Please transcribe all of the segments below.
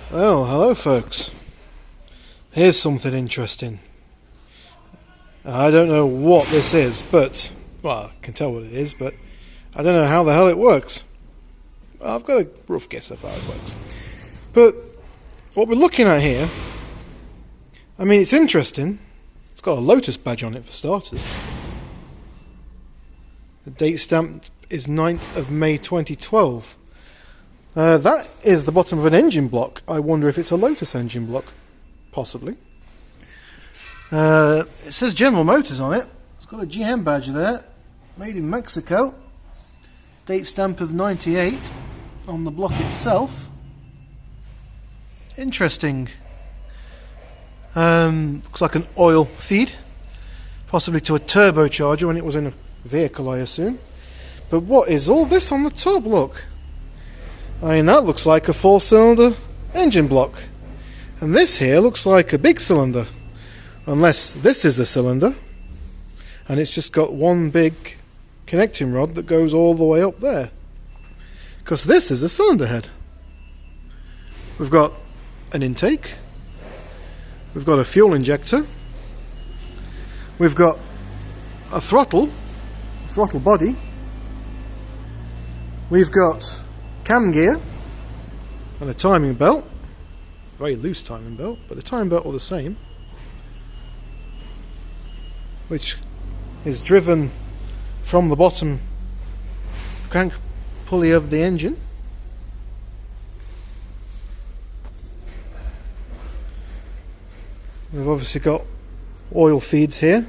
Well, hello folks. Here's something interesting. I don't know what this is, but, well, I can tell what it is, but I don't know how the hell it works. I've got a rough guess of how it works. But what we're looking at here, I mean, it's interesting. It's got a Lotus badge on it for starters. The date stamp is 9th of May 2012. That is the bottom of an engine block. I wonder if it's a Lotus engine block. Possibly. It says General Motors on it. It's got a GM badge there. Made in Mexico. Date stamp of 98 on the block itself. Interesting. Looks like an oil feed. Possibly to a turbocharger when it was in a vehicle, I assume. But what is all this on the top? Look. I mean, that looks like a 4-cylinder engine block. And this here looks like a big cylinder. Unless this is a cylinder. And it's just got one big connecting rod that goes all the way up there. Because this is a cylinder head. We've got an intake. We've got a fuel injector. We've got a throttle body. We've got cam gear and a timing belt, very loose timing belt, but the timing belt are the same, which is driven from the bottom crank pulley of the engine. We've obviously got oil feeds here.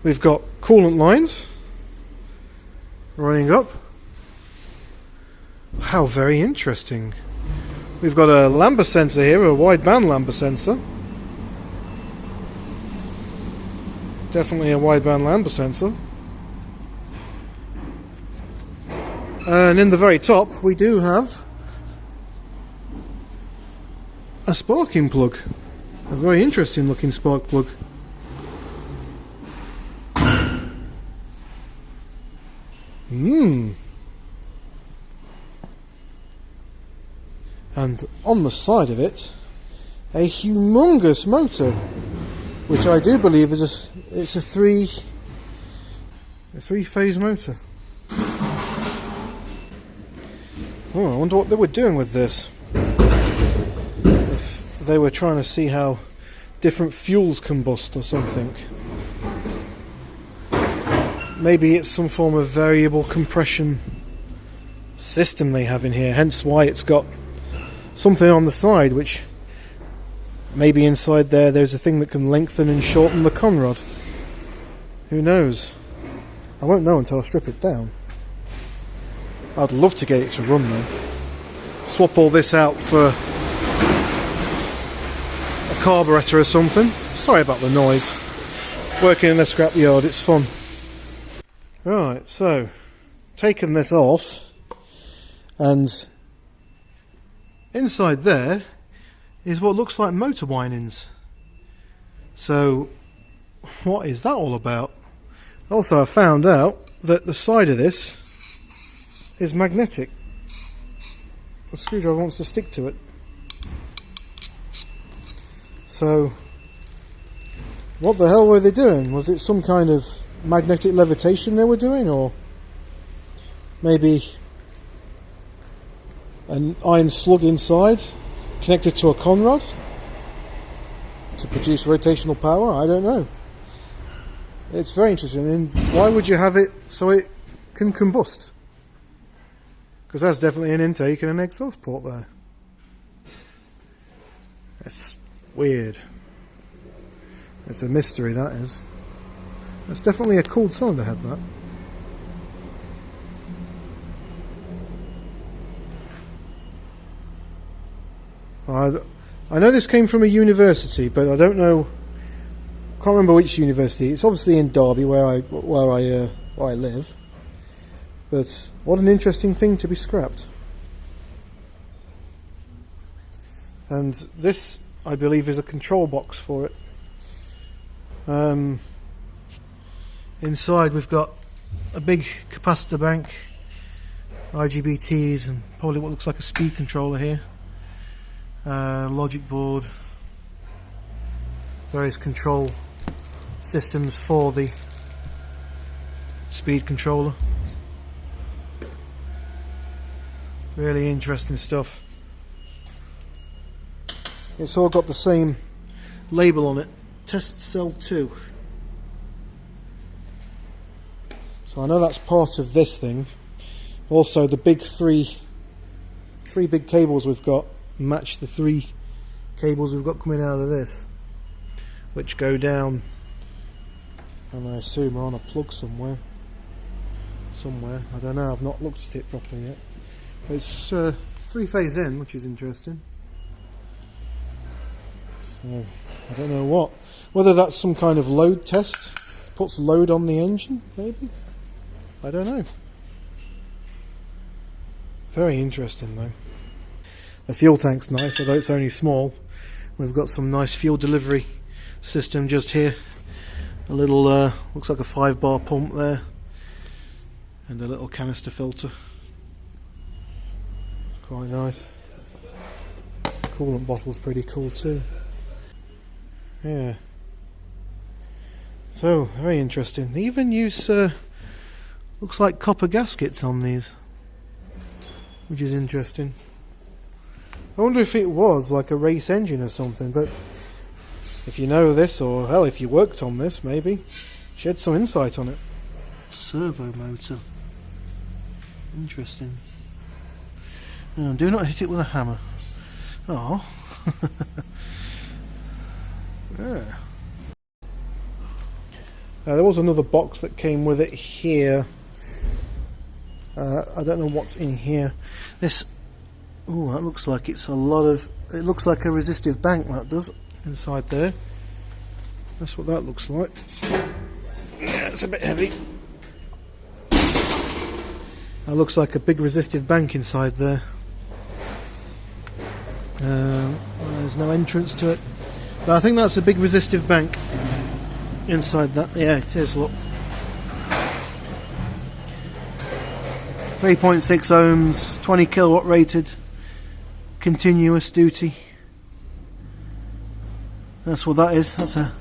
We've got coolant lines running up. How very interesting. We've got a lambda sensor here, a wideband lambda sensor. Definitely a wideband lambda sensor. And in the very top we do have a sparking plug. A very interesting looking spark plug. And on the side of it, a humongous motor, which I do believe is a three-phase motor. Oh, I wonder what they were doing with this. If they were trying to see how different fuels combust or something. Maybe it's some form of variable compression system they have in here, hence why it's got something on the side, which maybe inside there's a thing that can lengthen and shorten the conrod. Who knows? I won't know until I strip it down. I'd love to get it to run though. Swap all this out for a carburetor or something. Sorry about the noise. Working in a scrapyard, it's fun. Right, so taking this off, and inside there is what looks like motor windings. So what is that all about? Also, I found out that the side of this is magnetic. The screwdriver wants to stick to it. So what the hell were they doing? Was it some kind of magnetic levitation they were doing, or maybe an iron slug inside connected to a conrod to produce rotational power? I don't know. It's very interesting. And why would you have it so it can combust? Because that's definitely an intake and an exhaust port there. It's weird. It's a mystery, that is. That's definitely a cooled cylinder head, that. I know this came from a university, but I don't know. Can't remember which university. It's obviously in Derby, where I live. But what an interesting thing to be scrapped. And this, I believe, is a control box for it. Inside we've got a big capacitor bank, IGBTs, and probably what looks like a speed controller here. logic board, various control systems for the speed controller. Really interesting stuff. It's all got the same label on it, Test Cell 2. So I know that's part of this thing. Also the big three big cables we've got match the 3 cables we've got coming out of this, which go down, and I assume are on a plug somewhere. I don't know, I've not looked at it properly yet. It's 3-phase in, which is interesting. So I don't know whether that's some kind of load test, puts load on the engine maybe, I don't know. Very interesting though. The fuel tank's nice, although it's only small. We've got some nice fuel delivery system just here. A little, looks like a 5-bar pump there. And a little canister filter. Quite nice. Coolant bottle's pretty cool too. Yeah. So, very interesting. They even use, looks like copper gaskets on these, which is interesting. I wonder if it was like a race engine or something, but if you know this, or hell, if you worked on this, maybe shed some insight on it. Servo motor. Interesting. No, do not hit it with a hammer. Oh. Yeah. There was another box that came with it here. I don't know what's in here. This, oh, that looks like it's a lot of, it looks like a resistive bank, that does, inside there. That's what that looks like. Yeah, it's a bit heavy. That looks like a big resistive bank inside there. There's no entrance to it, but I think that's a big resistive bank inside that. Yeah, it is, look. 3.6 ohms, 20 kilowatt rated, continuous duty. That's what that is. That's a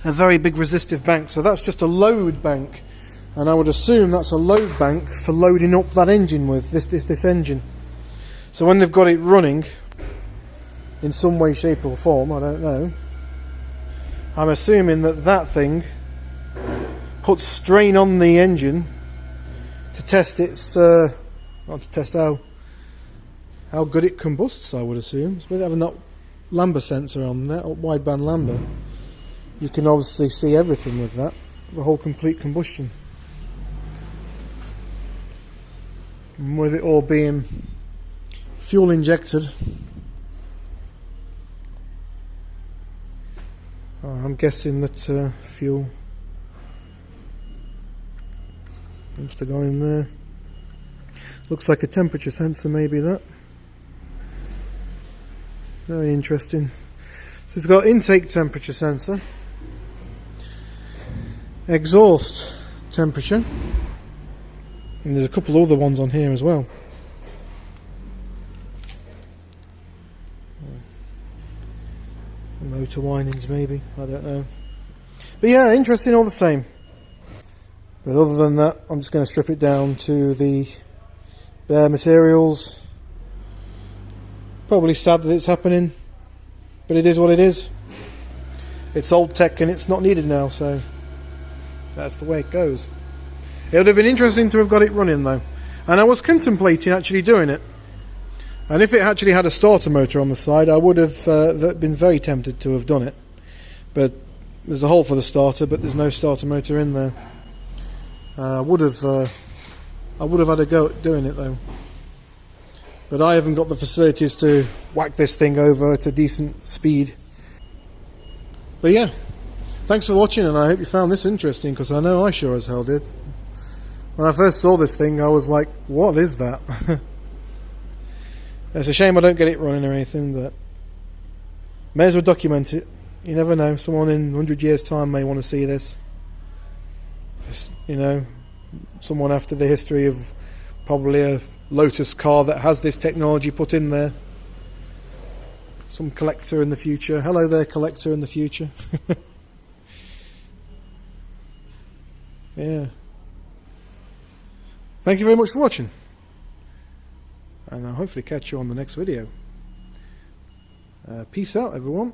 very big resistive bank. So that's just a load bank, and I would assume that's a load bank for loading up that engine with, this engine. So when they've got it running in some way, shape or form, I don't know, I'm assuming that thing puts strain on the engine to test its, not to test how good it combusts, I would assume. So with having that lambda sensor on there, wideband lambda, you can obviously see everything with that, the whole complete combustion. And with it all being fuel injected, I'm guessing that fuel needs to go in there. Looks like a temperature sensor, maybe that. Very interesting. So it's got intake temperature sensor, exhaust temperature, and there's a couple other ones on here as well. Motor windings maybe, I don't know. But yeah, interesting all the same. But other than that, I'm just going to strip it down to the bare materials. Probably sad that it's happening, but it is what it is. It's old tech and it's not needed now, so that's the way it goes. It would have been interesting to have got it running though, and I was contemplating actually doing it. And if it actually had a starter motor on the side, I would have been very tempted to have done it. But there's a hole for the starter, but there's no starter motor in there. I would have had a go at doing it though. But I haven't got the facilities to whack this thing over at a decent speed. But yeah, thanks for watching, and I hope you found this interesting, because I know I sure as hell did. When I first saw this thing, I was like, what is that? It's a shame I don't get it running or anything, but may as well document it. You never know, someone in 100 years time may want to see this. It's, you know, someone after the history of probably a Lotus car that has this technology put in there. some collector in the future. Hello there, collector in the future. Yeah. Thank you very much for watching, and I'll hopefully catch you on the next video. Peace out, everyone.